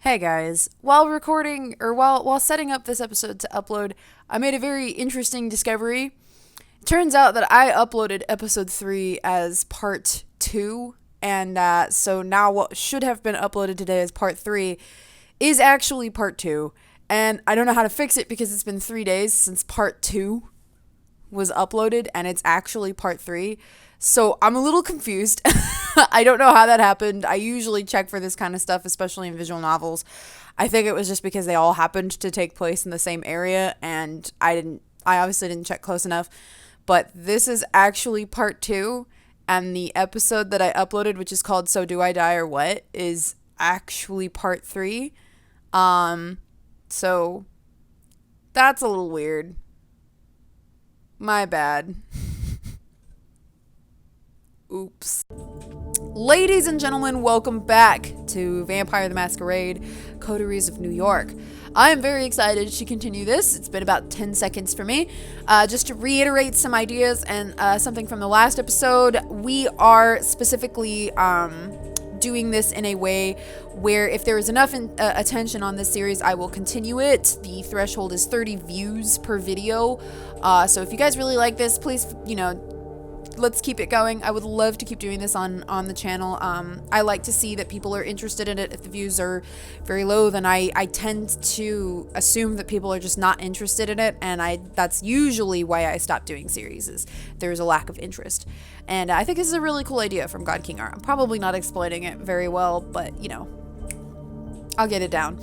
Hey guys, while recording or while setting up this episode to upload, I made a very interesting discovery. Turns out that I uploaded episode 3 as part 2, and so now what should have been uploaded today as part 3 is actually part 2. And I don't know how to fix it because it's been 3 days since part 2 was uploaded and it's actually part 3. So I'm a little confused. I don't know how that happened. I usually check for this kind of stuff, especially in visual novels. I think it was just because they all happened to take place in the same area and I obviously didn't check close enough. But this is actually part 2, and the episode that I uploaded, which is called So Do I Die or What, is actually part 3. So that's a little weird. My bad. Oops. Ladies and gentlemen, welcome back to Vampire the Masquerade, Coteries of New York. I am very excited to continue this. It's been about 10 seconds for me. Just to reiterate some ideas and something from the last episode, we are specifically doing this in a way where if there is enough attention on this series, I will continue it. The threshold is 30 views per video. So if you guys really like this, please, let's keep it going. I would love to keep doing this on the channel. I like to see that people are interested in it. If the views are very low, then I tend to assume that people are just not interested in it, and that's usually why I stop doing series, is there's a lack of interest. And I think this is a really cool idea from God King Art. I'm probably not explaining it very well, but I'll get it down.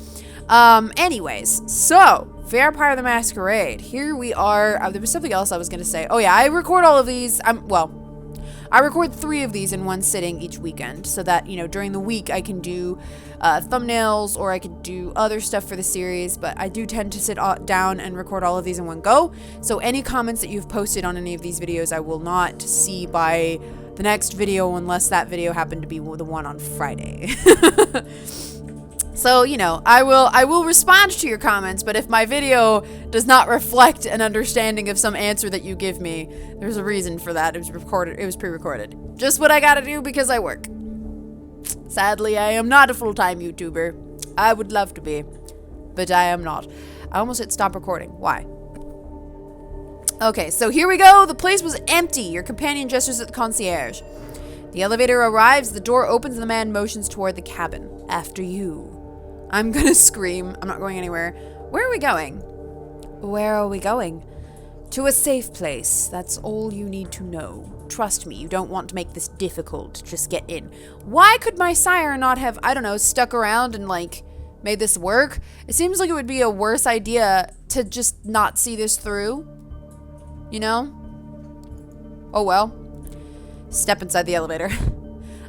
Anyways, so Vampire the Masquerade. Here we are. There was something else I was going to say. Oh yeah, I record all of these. I record 3 of these in one sitting each weekend so that, during the week I can do thumbnails or I could do other stuff for the series, but I do tend to sit down and record all of these in one go. So any comments that you've posted on any of these videos, I will not see by the next video unless that video happened to be the one on Friday. So, I will respond to your comments, but if my video does not reflect an understanding of some answer that you give me, there's a reason for that. It was pre-recorded. Just what I gotta do because I work. Sadly, I am not a full-time YouTuber. I would love to be, but I am not. I almost hit stop recording. Why? Okay, so here we go. The place was empty. Your companion gestures at the concierge. The elevator arrives, the door opens, and the man motions toward the cabin. After you. I'm gonna scream. I'm not going anywhere. Where are we going? Where are we going? To a safe place. That's all you need to know. Trust me, you don't want to make this difficult. Just get in. Why could my sire not have, stuck around and, made this work? It seems like it would be a worse idea to just not see this through. Oh well. Step inside the elevator.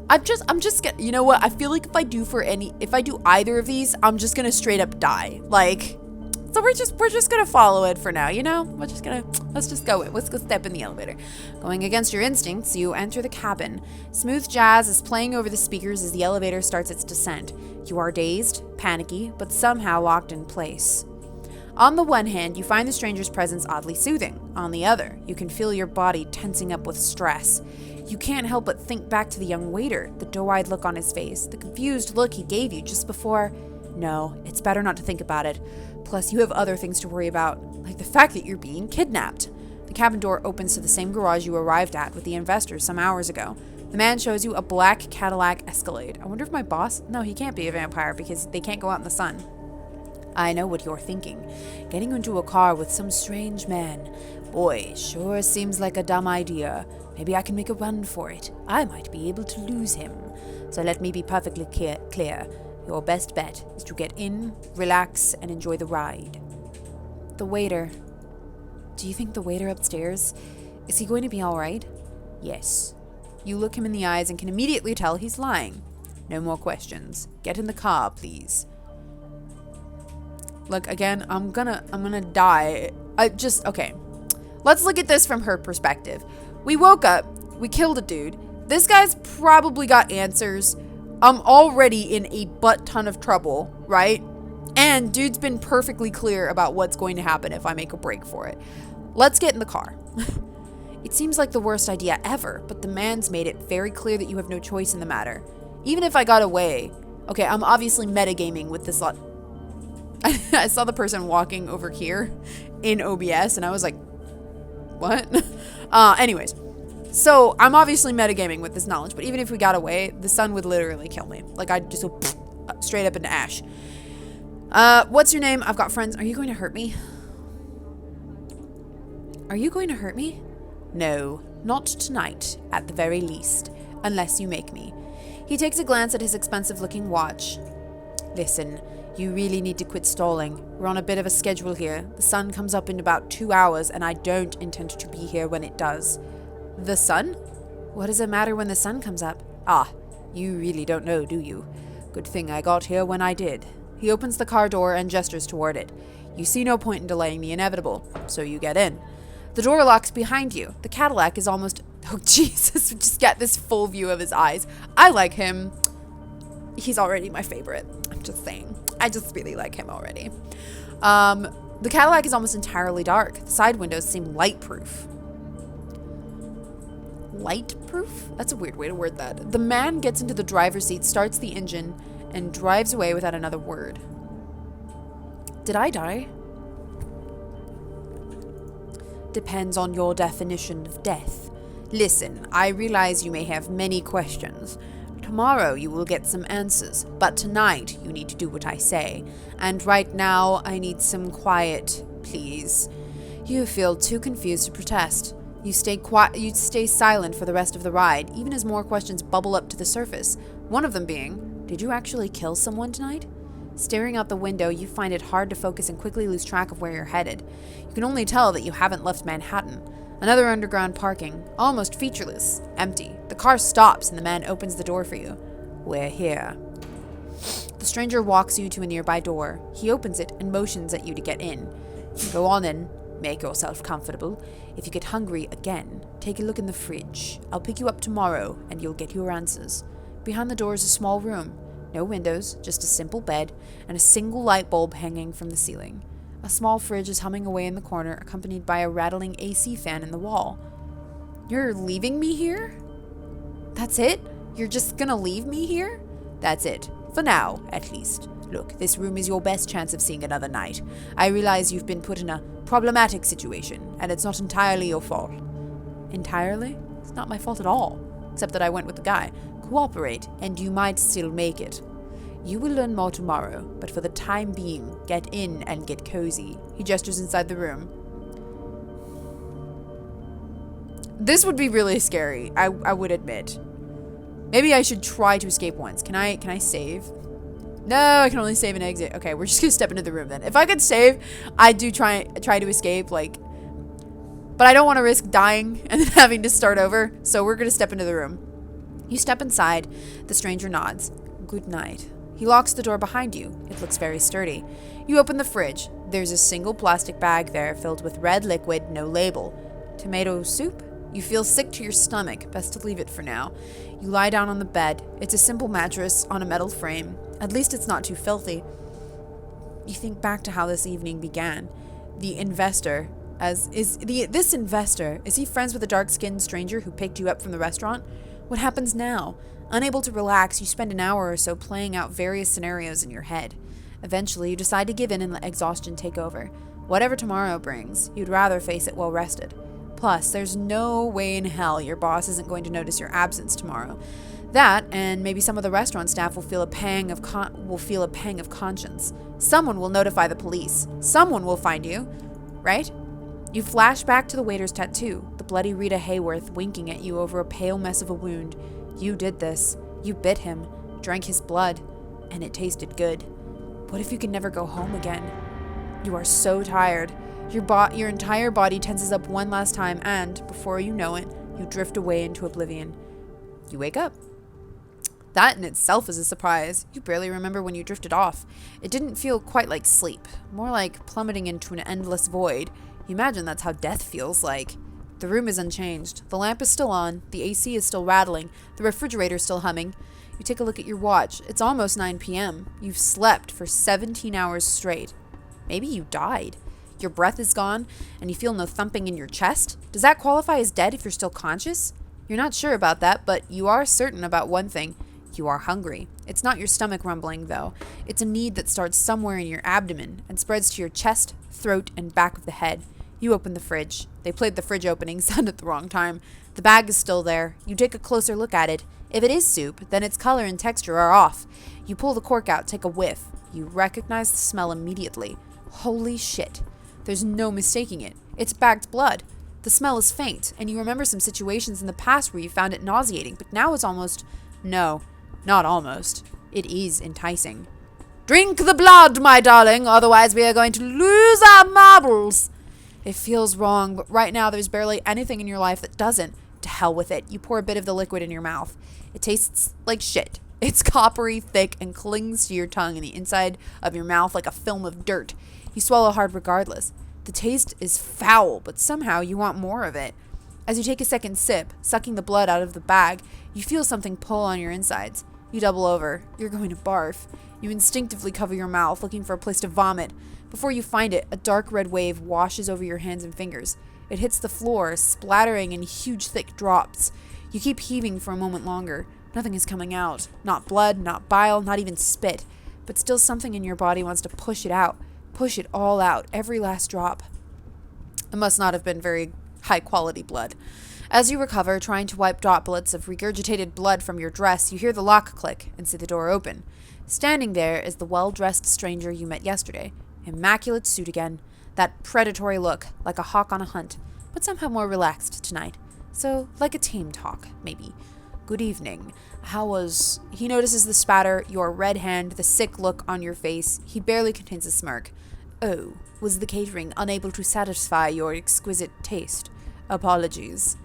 I'm just gonna, you know what? I feel like if I do either of these, I'm just gonna straight up die. So we're just gonna follow it for now, let's just go step in the elevator. Going against your instincts, you enter the cabin. Smooth jazz is playing over the speakers as the elevator starts its descent. You are dazed, panicky, but somehow locked in place. On the one hand, you find the stranger's presence oddly soothing. On the other, you can feel your body tensing up with stress. You can't help but think back to the young waiter, the doe-eyed look on his face, the confused look he gave you just before. No, it's better not to think about it. Plus, you have other things to worry about, like the fact that you're being kidnapped. The cabin door opens to the same garage you arrived at with the investors some hours ago. The man shows you a black Cadillac Escalade. I wonder if my boss... No, he can't be a vampire because they can't go out in the sun. I know what you're thinking. Getting into a car with some strange man. Boy, sure seems like a dumb idea. Maybe I can make a run for it. I might be able to lose him. So let me be perfectly clear. Your best bet is to get in, relax, and enjoy the ride. The waiter. Do you think the waiter upstairs, is he going to be all right? Yes. You look him in the eyes and can immediately tell he's lying. No more questions. Get in the car, please. Look, again, I'm gonna die. Okay. Let's look at this from her perspective. We woke up, we killed a dude. This guy's probably got answers. I'm already in a butt ton of trouble, right? And dude's been perfectly clear about what's going to happen if I make a break for it. Let's get in the car. It seems like the worst idea ever, but the man's made it very clear that you have no choice in the matter. Even if I got away, Okay, I'm obviously metagaming with this lot. I saw the person walking over here in OBS, and I was like, what? Anyways. So, I'm obviously metagaming with this knowledge, but even if we got away, the sun would literally kill me. Like, I'd just go straight up into ash. What's your name? I've got friends. Are you going to hurt me? Are you going to hurt me? No, not tonight, at the very least, unless you make me. He takes a glance at his expensive-looking watch. Listen, you really need to quit stalling. We're on a bit of a schedule here. The sun comes up in about 2 hours, and I don't intend to be here when it does. The sun? What does it matter when the sun comes up? Ah, you really don't know, do you? Good thing I got here when I did. He opens the car door and gestures toward it. You see no point in delaying the inevitable, so you get in. The door locks behind you. The Cadillac is almost... Oh, Jesus, just get this full view of his eyes. I like him. He's already my favorite. I'm just saying. I just really like him already. The Cadillac is almost entirely dark. The side windows seem light-proof. Light-proof? That's a weird way to word that. The man gets into the driver's seat, starts the engine, and drives away without another word. Did I die? Depends on your definition of death. Listen, I realize you may have many questions. Tomorrow you will get some answers, but tonight you need to do what I say. And right now I need some quiet, please. You feel too confused to protest. You stay quiet. You stay silent for the rest of the ride, even as more questions bubble up to the surface. One of them being, did you actually kill someone tonight? Staring out the window, you find it hard to focus and quickly lose track of where you're headed. You can only tell that you haven't left Manhattan. Another underground parking, almost featureless, empty. The car stops and the man opens the door for you. We're here. The stranger walks you to a nearby door. He opens it and motions at you to get in. Go on in. Make yourself comfortable. If you get hungry again, take a look in the fridge. I'll pick you up tomorrow and you'll get your answers. Behind the door is a small room. No windows, just a simple bed and a single light bulb hanging from the ceiling. A small fridge is humming away in the corner, accompanied by a rattling AC fan in the wall. You're leaving me here? That's it? You're just gonna leave me here? That's it. For now, at least. Look, this room is your best chance of seeing another night. I realize you've been put in a problematic situation, and it's not entirely your fault. Entirely? It's not my fault at all. Except that I went with the guy. Cooperate, and you might still make it. You will learn more tomorrow, but for the time being, get in and get cozy. He gestures inside the room. This would be really scary, I would admit. Maybe I should try to escape once. Can I save? No, I can only save and exit. Okay, we're just gonna step into the room then. If I could save, I'd do try to escape, like, but I don't want to risk dying and then having to start over, so we're gonna step into the room. You step inside. The stranger nods. Good night. He locks the door behind you. It looks very sturdy. You open the fridge. There's a single plastic bag there filled with red liquid, no label. Tomato soup? You feel sick to your stomach. Best to leave it for now. You lie down on the bed. It's a simple mattress on a metal frame. At least it's not too filthy. You think back to how this evening began. This investor, is he friends with the dark-skinned stranger who picked you up from the restaurant? What happens now? Unable to relax, you spend an hour or so playing out various scenarios in your head. Eventually, you decide to give in and let exhaustion take over. Whatever tomorrow brings, you'd rather face it well rested. Plus, there's no way in hell your boss isn't going to notice your absence tomorrow. That, and maybe some of the restaurant staff will feel a pang of conscience. Someone will notify the police. Someone will find you, right? You flash back to the waiter's tattoo, the bloody Rita Hayworth winking at you over a pale mess of a wound. You did this. You bit him, drank his blood, and it tasted good. What if you can never go home again? You are so tired. Your entire body tenses up one last time, and, before you know it, you drift away into oblivion. You wake up. That in itself is a surprise. You barely remember when you drifted off. It didn't feel quite like sleep, more like plummeting into an endless void. You imagine that's how death feels like. The room is unchanged. The lamp is still on. The AC is still rattling. The refrigerator is still humming. You take a look at your watch. It's almost 9 p.m. You've slept for 17 hours straight. Maybe you died. Your breath is gone, and you feel no thumping in your chest. Does that qualify as dead if you're still conscious? You're not sure about that, but you are certain about one thing. You are hungry. It's not your stomach rumbling, though. It's a need that starts somewhere in your abdomen and spreads to your chest, throat, and back of the head. You open the fridge. They played the fridge opening sound at the wrong time. The bag is still there. You take a closer look at it. If it is soup, then its color and texture are off. You pull the cork out, take a whiff. You recognize the smell immediately. Holy shit. There's no mistaking it. It's bagged blood. The smell is faint, and you remember some situations in the past where you found it nauseating, but now it's almost... No, not almost. It is enticing. Drink the blood, my darling, otherwise we are going to lose our marbles. It feels wrong, but right now there's barely anything in your life that doesn't. To hell with it. You pour a bit of the liquid in your mouth. It tastes like shit. It's coppery, thick, and clings to your tongue and the inside of your mouth like a film of dirt. You swallow hard regardless. The taste is foul, but somehow you want more of it. As you take a second sip, sucking the blood out of the bag, you feel something pull on your insides. You double over. You're going to barf. You instinctively cover your mouth, looking for a place to vomit. Before you find it, a dark red wave washes over your hands and fingers. It hits the floor, splattering in huge, thick drops. You keep heaving for a moment longer. Nothing is coming out. Not blood, not bile, not even spit. But still something in your body wants to push it out. Push it all out, every last drop. It must not have been very high-quality blood. As you recover, trying to wipe droplets of regurgitated blood from your dress, you hear the lock click and see the door open. Standing there is the well-dressed stranger you met yesterday. Immaculate suit again. That predatory look, like a hawk on a hunt, but somehow more relaxed tonight. So, like a tamed hawk, maybe. Good evening. How was... He notices the spatter, your red hand, the sick look on your face. He barely contains a smirk. Oh, was the catering unable to satisfy your exquisite taste? Apologies.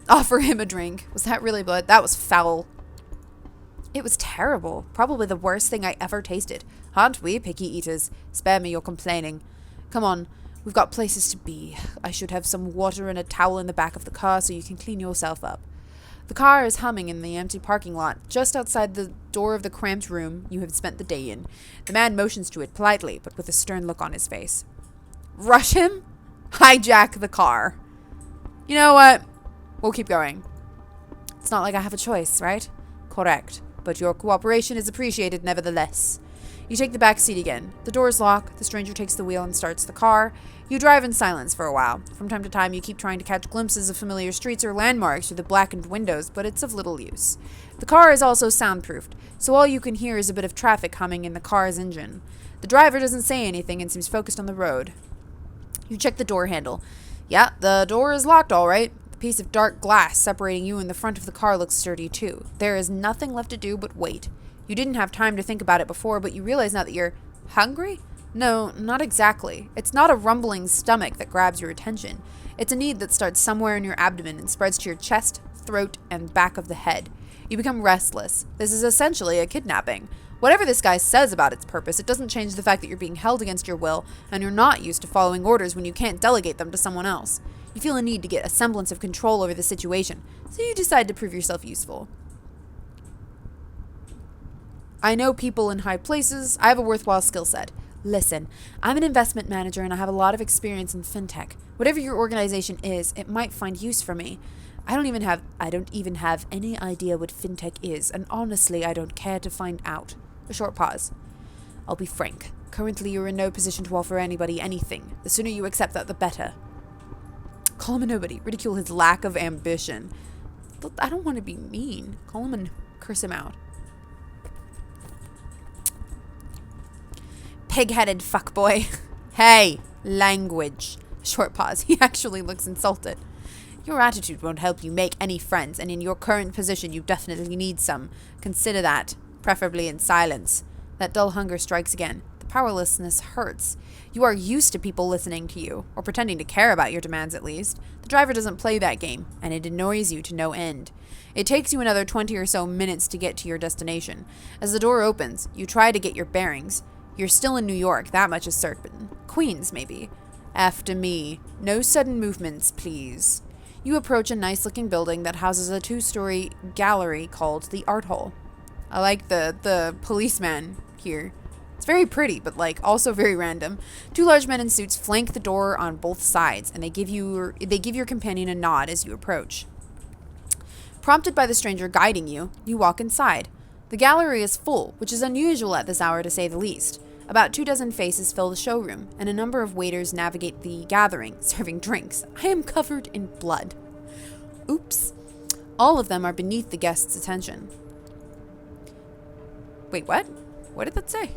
Offer him a drink. Was that really blood? That was foul. It was terrible. Probably the worst thing I ever tasted. Aren't we, picky eaters? Spare me your complaining. Come on, we've got places to be. I should have some water and a towel in the back of the car so you can clean yourself up. The car is humming in the empty parking lot, just outside the door of the cramped room you have spent the day in. The man motions to it politely, but with a stern look on his face. Rush him? Hijack the car. You know what? We'll keep going. It's not like I have a choice, right? Correct. But your cooperation is appreciated nevertheless. You take the back seat again. The doors lock. The stranger takes the wheel and starts the car. You drive in silence for a while. From time to time, you keep trying to catch glimpses of familiar streets or landmarks through the blackened windows, but it's of little use. The car is also soundproofed, so all you can hear is a bit of traffic humming in the car's engine. The driver doesn't say anything and seems focused on the road. You check the door handle. Yeah, the door is locked all right. The piece of dark glass separating you and the front of the car looks sturdy too. There is nothing left to do but wait. You didn't have time to think about it before, but you realize now that you're hungry? No, not exactly. It's not a rumbling stomach that grabs your attention. It's a need that starts somewhere in your abdomen and spreads to your chest, throat, and back of the head. You become restless. This is essentially a kidnapping. Whatever this guy says about its purpose, it doesn't change the fact that you're being held against your will, and you're not used to following orders when you can't delegate them to someone else. You feel a need to get a semblance of control over the situation, so you decide to prove yourself useful. I know people in high places. I have a worthwhile skill set. Listen, I'm an investment manager and I have a lot of experience in fintech. Whatever your organization is, it might find use for me. I don't even have any idea what fintech is, and honestly, I don't care to find out. A short pause. I'll be frank. Currently, you're in no position to offer anybody anything. The sooner you accept that, the better. Call him a nobody. Ridicule his lack of ambition. But I don't want to be mean. Call him and curse him out. Pig-headed fuckboy. Hey, language. Short pause. He actually looks insulted. Your attitude won't help you make any friends, and in your current position, you definitely need some. Consider that, preferably in silence. That dull hunger strikes again. The powerlessness hurts. You are used to people listening to you, or pretending to care about your demands at least. The driver doesn't play that game, and it annoys you to no end. It takes you another 20 or so minutes to get to your destination. As the door opens, you try to get your bearings. You're still in New York, that much is certain. Queens, maybe. After me. No sudden movements, please. You approach a nice-looking building that houses a 2-story gallery called the Art Hole. I like the policeman here. It's very pretty, but also very random. 2 large men in suits flank the door on both sides, and they give your companion a nod as you approach. Prompted by the stranger guiding you, you walk inside. The gallery is full, which is unusual at this hour to say the least. About 24 faces fill the showroom, and a number of waiters navigate the gathering, serving drinks. I am covered in blood. Oops. All of them are beneath the guests' attention. Wait, what? What did that say?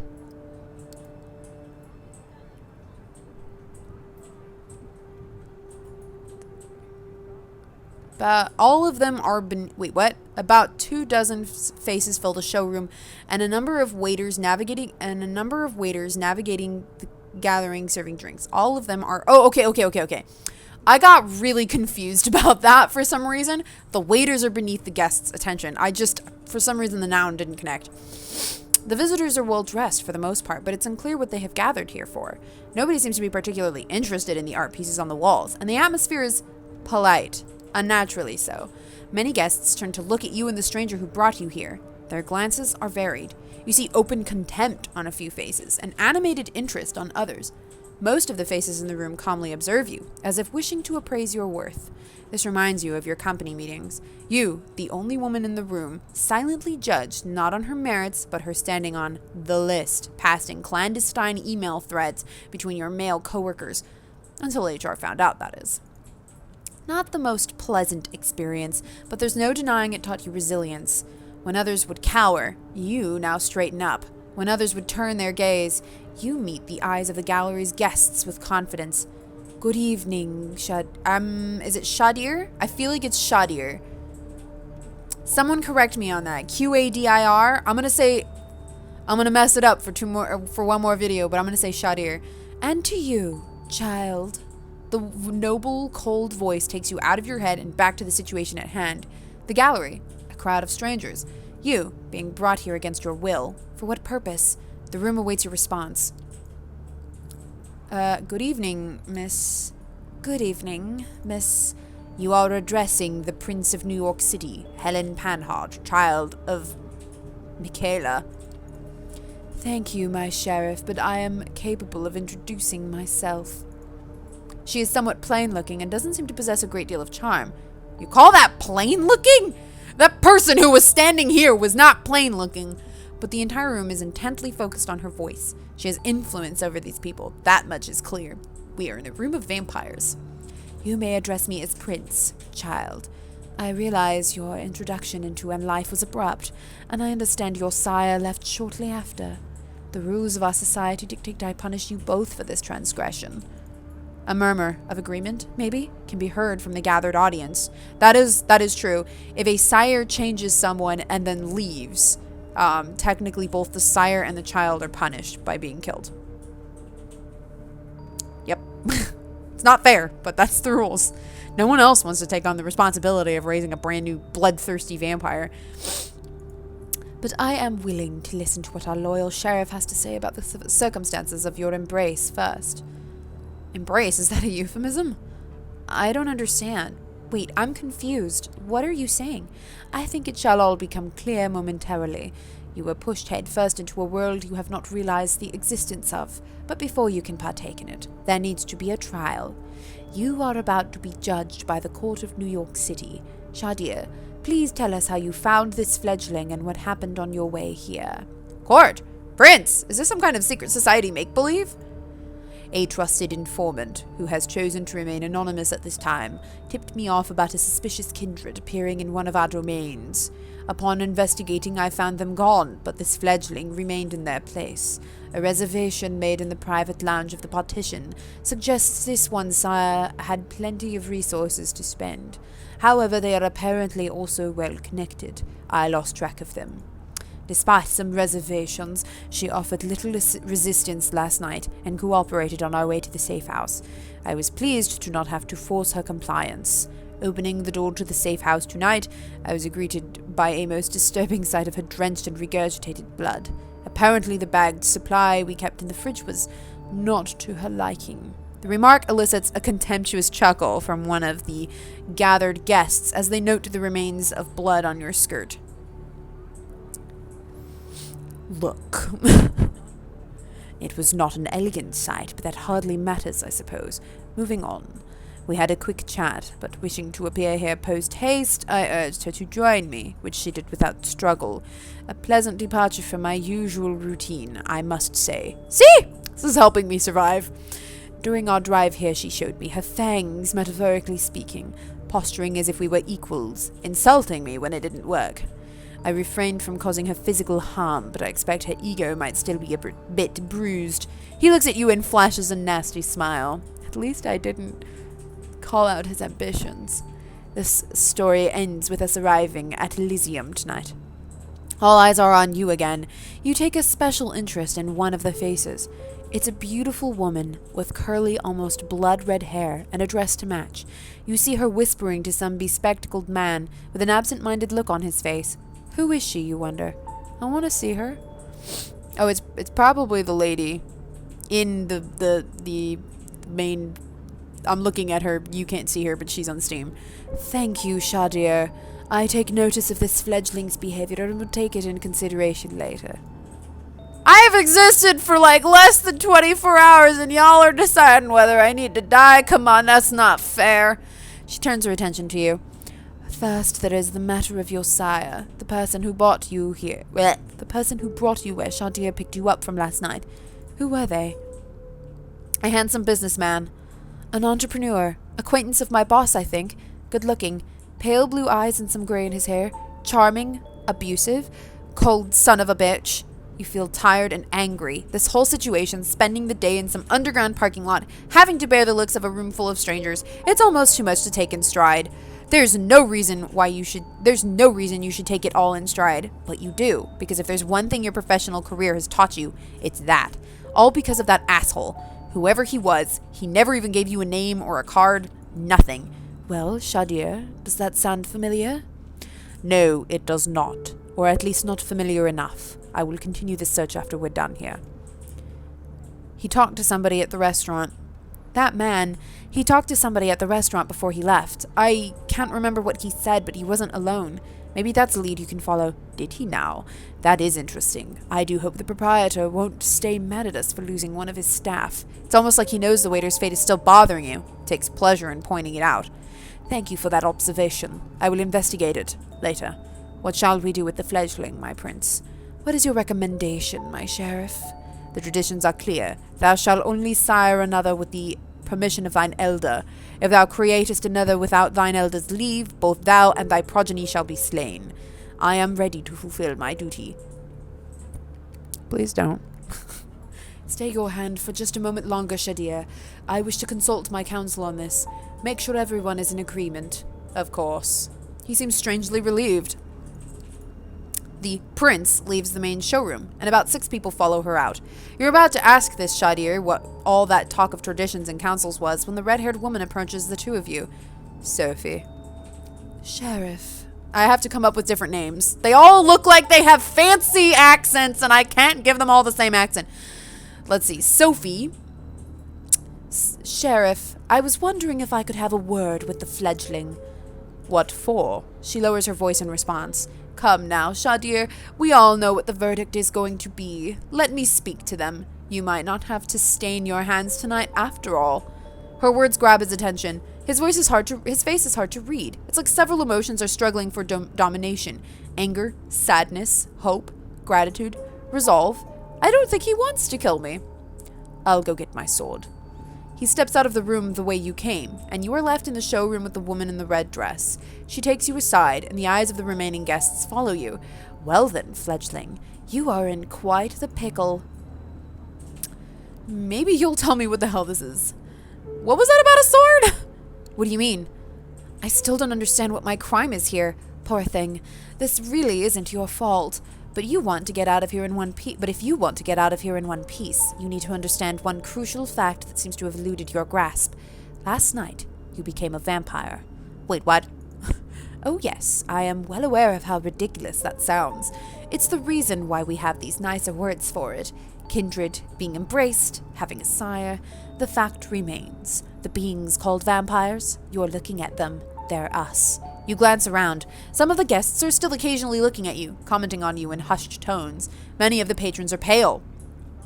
All of them are wait, what? About 24 faces fill the showroom, and a number of waiters navigating the gathering, serving drinks. All of them are. Oh, okay. I got really confused about that for some reason. The waiters are beneath the guests' attention. For some reason, the noun didn't connect. The visitors are well dressed for the most part, but it's unclear what they have gathered here for. Nobody seems to be particularly interested in the art pieces on the walls, and the atmosphere is polite. Unnaturally so. Many guests turn to look at you and the stranger who brought you here. Their glances are varied. You see open contempt on a few faces, and animated interest on others. Most of the faces in the room calmly observe you, as if wishing to appraise your worth. This reminds you of your company meetings. You, the only woman in the room, silently judged not on her merits, but her standing on the list, passing clandestine email threads between your male coworkers, until HR found out, that is. Not the most pleasant experience, but there's no denying it taught you resilience. When others would cower, you now straighten up. When others would turn their gaze, you meet the eyes of the gallery's guests with confidence. Good evening, is it Shadir? I feel like it's Shadir. Someone correct me on that. Qadir. I'm gonna mess it up for one more video, but I'm gonna say Shadir. And to you, child. The noble, cold voice takes you out of your head and back to the situation at hand. The gallery, a crowd of strangers. You, being brought here against your will. For what purpose? The room awaits your response. Good evening, miss. Good evening, miss. You are addressing the Prince of New York City, Helen Panhard, child of Michaela. Thank you, my sheriff, but I am capable of introducing myself. She is somewhat plain-looking and doesn't seem to possess a great deal of charm. You call that plain-looking? That person who was standing here was not plain-looking. But the entire room is intently focused on her voice. She has influence over these people. That much is clear. We are in a room of vampires. You may address me as Prince, child. I realize your introduction into life was abrupt, and I understand your sire left shortly after. The rules of our society dictate I punish you both for this transgression. A murmur of agreement, maybe, can be heard from the gathered audience. That is true. If a sire changes someone and then leaves, technically both the sire and the child are punished by being killed. Yep. It's not fair, but that's the rules. No one else wants to take on the responsibility of raising a brand new bloodthirsty vampire. But I am willing to listen to what our loyal sheriff has to say about the circumstances of your embrace first. Embrace? Is that a euphemism? I don't understand. Wait, I'm confused. What are you saying? I think it shall all become clear momentarily. You were pushed head first into a world you have not realized the existence of, but before you can partake in it, there needs to be a trial. You are about to be judged by the Court of New York City. Shadir, please tell us how you found this fledgling and what happened on your way here. Court? Prince? Is this some kind of secret society make-believe? A trusted informant, who has chosen to remain anonymous at this time, tipped me off about a suspicious kindred appearing in one of our domains. Upon investigating, I found them gone, but this fledgling remained in their place. A reservation made in the private lounge of the partition suggests this one sire had plenty of resources to spend. However, they are apparently also well connected. I lost track of them. Despite some reservations, she offered little resistance last night and cooperated on our way to the safe house. I was pleased to not have to force her compliance. Opening the door to the safe house tonight, I was greeted by a most disturbing sight of her drenched and regurgitated blood. Apparently the bagged supply we kept in the fridge was not to her liking. The remark elicits a contemptuous chuckle from one of the gathered guests as they note the remains of blood on your skirt. Look. It was not an elegant sight, but that hardly matters, I suppose. Moving on. We had a quick chat, but wishing to appear here post-haste, I urged her to join me, which she did without struggle. A pleasant departure from my usual routine, I must say. See? This is helping me survive. During our drive here, she showed me her fangs, metaphorically speaking, posturing as if we were equals, insulting me when it didn't work. I refrained from causing her physical harm, but I expect her ego might still be a bit bruised. He looks at you and flashes a nasty smile. At least I didn't call out his ambitions. This story ends with us arriving at Elysium tonight. All eyes are on you again. You take a special interest in one of the faces. It's a beautiful woman with curly, almost blood-red hair and a dress to match. You see her whispering to some bespectacled man with an absent-minded look on his face. Who is she, you wonder? I want to see her. Oh, it's probably the lady in the main. I'm looking at her. You can't see her, but she's on Steam. Thank you, Shadir. I take notice of this fledgling's behavior and will take it in consideration later. I've existed for like less than 24 hours and y'all are deciding whether I need to die? Come on, that's not fair. She turns her attention to you. First, there is the matter of your sire, the person who brought you here. Blech. The person who brought you where Shadir picked you up from last night. Who were they? A handsome businessman. An entrepreneur. Acquaintance of my boss, I think. Good-looking. Pale blue eyes and some gray in his hair. Charming. Abusive. Cold son of a bitch. You feel tired and angry. This whole situation, spending the day in some underground parking lot, having to bear the looks of a room full of strangers, it's almost too much to take in stride. There's no reason you should take it all in stride, but you do, because if there's one thing your professional career has taught you, it's that. All because of that asshole. Whoever he was, he never even gave you a name or a card, nothing. Well, Shadir, does that sound familiar? No, it does not. Or at least not familiar enough. I will continue the search after we're done here. He talked to somebody at the restaurant. That man, he talked to somebody at the restaurant before he left. I can't remember what he said, but he wasn't alone. Maybe that's a lead you can follow. Did he now? That is interesting. I do hope the proprietor won't stay mad at us for losing one of his staff. It's almost like he knows the waiter's fate is still bothering you. Takes pleasure in pointing it out. Thank you for that observation. I will investigate it later. What shall we do with the fledgling, my prince? What is your recommendation, my sheriff? The traditions are clear. Thou shalt only sire another with the permission of thine elder. If thou createst another without thine elder's leave, both thou and thy progeny shall be slain. I am ready to fulfill my duty. Please don't. Stay your hand for just a moment longer, Shadir. I wish to consult my counsel on this. Make sure everyone is in agreement. Of course. He seems strangely relieved. The prince leaves the main showroom, and about 6 people follow her out. You're about to ask this, Shadir, what all that talk of traditions and councils was, when the red-haired woman approaches the two of you. Sophie. Sheriff. I have to come up with different names. They all look like they have fancy accents, and I can't give them all the same accent. Let's see. Sophie. Sheriff, I was wondering if I could have a word with the fledgling. What for? She lowers her voice in response. Come now, Shadir, we all know what the verdict is going to be. Let me speak to them. You might not have to stain your hands tonight after all. Her words grab his attention. His face is hard to read. It's like several emotions are struggling for domination. Anger, sadness, hope, gratitude, resolve. I don't think he wants to kill me. I'll go get my sword. He steps out of the room the way you came, and you are left in the showroom with the woman in the red dress. She takes you aside, and the eyes of the remaining guests follow you. Well then, fledgling, you are in quite the pickle. Maybe you'll tell me what the hell this is. What was that about a sword? What do you mean? I still don't understand what my crime is here. Poor thing. This really isn't your fault. But you want to get out of here in one piece. But if you want to get out of here in one piece, you need to understand one crucial fact that seems to have eluded your grasp. Last night, you became a vampire. Wait, what? Oh yes, I am well aware of how ridiculous that sounds. It's the reason why we have these nicer words for it. Kindred, being embraced, having a sire. The fact remains. The beings called vampires, you're looking at them. They're us. You glance around. Some of the guests are still occasionally looking at you, commenting on you in hushed tones. Many of the patrons are pale.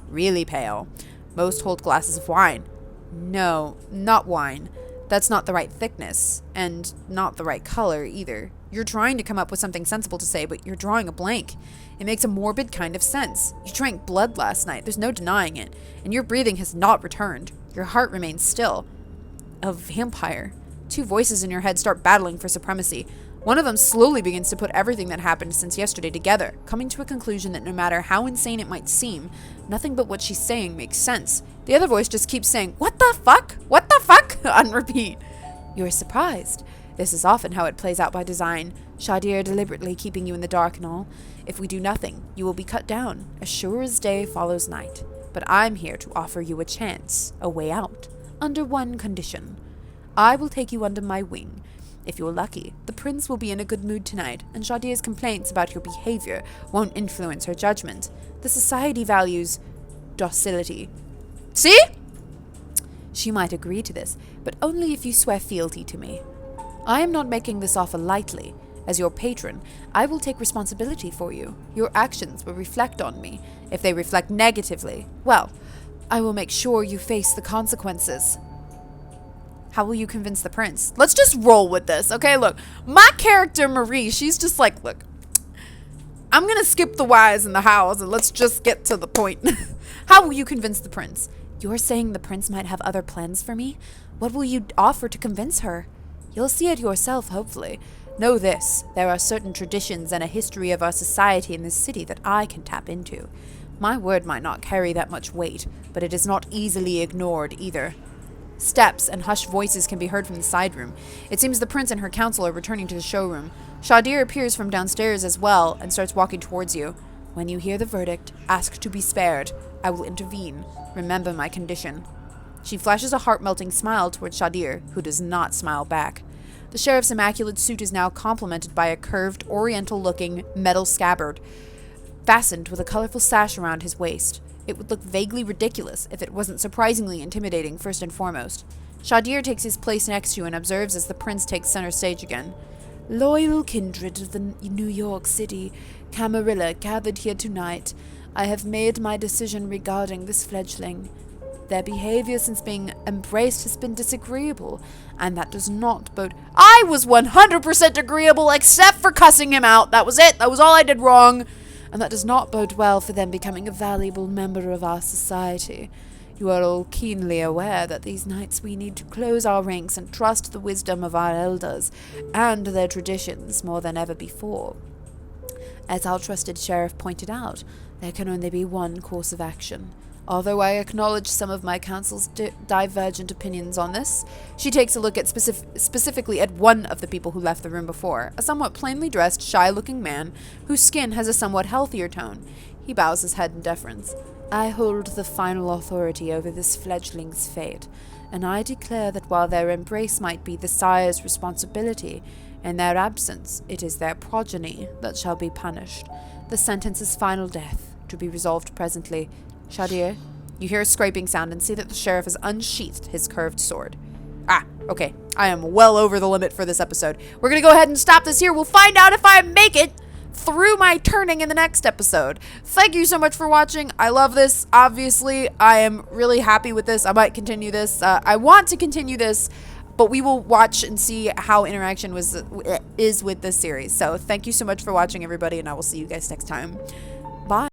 Really pale. Most hold glasses of wine. No, not wine. That's not the right thickness, and not the right color either. You're trying to come up with something sensible to say, but you're drawing a blank. It makes a morbid kind of sense. You drank blood last night, there's no denying it, and your breathing has not returned. Your heart remains still. A vampire. Two voices in your head start battling for supremacy. One of them slowly begins to put everything that happened since yesterday together, coming to a conclusion that no matter how insane it might seem, nothing but what she's saying makes sense. The other voice just keeps saying, "What the fuck? What the fuck?" on repeat. You're surprised. This is often how it plays out by design. Shadir deliberately keeping you in the dark and all. If we do nothing, you will be cut down, as sure as day follows night. But I'm here to offer you a chance, a way out, under one condition. I will take you under my wing. If you're lucky, the prince will be in a good mood tonight, and Shadir's complaints about your behavior won't influence her judgment. The society values docility. See? She might agree to this, but only if you swear fealty to me. I am not making this offer lightly. As your patron, I will take responsibility for you. Your actions will reflect on me. If they reflect negatively, well, I will make sure you face the consequences. How will you convince the prince? Let's just roll with this, okay? Look, my character Marie, she's just like, look, I'm gonna skip the whys and the hows and let's just get to the point. How will you convince the prince? You're saying the prince might have other plans for me? What will you offer to convince her? You'll see it yourself, hopefully. Know this, there are certain traditions and a history of our society in this city that I can tap into. My word might not carry that much weight, but it is not easily ignored either. Steps and hushed voices can be heard from the side room. It seems the prince and her council are returning to the showroom. Shadir appears from downstairs as well and starts walking towards you. When you hear the verdict, ask to be spared. I will intervene. Remember my condition. She flashes a heart-melting smile towards Shadir, who does not smile back. The sheriff's immaculate suit is now complemented by a curved, oriental-looking metal scabbard, fastened with a colorful sash around his waist. It would look vaguely ridiculous if it wasn't surprisingly intimidating first and foremost. Shadir takes his place next to you and observes as the prince takes center stage again. Loyal kindred of the New York City, Camarilla gathered here tonight. I have made my decision regarding this fledgling. Their behavior since being embraced has been disagreeable, and that does not bode— I was 100% agreeable except for cussing him out. That was it. That was all I did wrong. And that does not bode well for them becoming a valuable member of our society. You are all keenly aware that these nights we need to close our ranks and trust the wisdom of our elders and their traditions more than ever before. As our trusted sheriff pointed out, there can only be one course of action. Although I acknowledge some of my council's divergent opinions on this, she takes a look at specifically at one of the people who left the room before, a somewhat plainly dressed, shy-looking man whose skin has a somewhat healthier tone. He bows his head in deference. I hold the final authority over this fledgling's fate, and I declare that while their embrace might be the sire's responsibility, in their absence it is their progeny that shall be punished. The sentence is final death, to be resolved presently. Shadir, you hear a scraping sound and see that the sheriff has unsheathed his curved sword. Ah, okay. I am well over the limit for this episode. We're going to go ahead and stop this here. We'll find out if I make it through my turning in the next episode. Thank you so much for watching. I love this. Obviously, I am really happy with this. I might continue this. I want to continue this, but we will watch and see how interaction is with this series. So thank you so much for watching, everybody, and I will see you guys next time. Bye.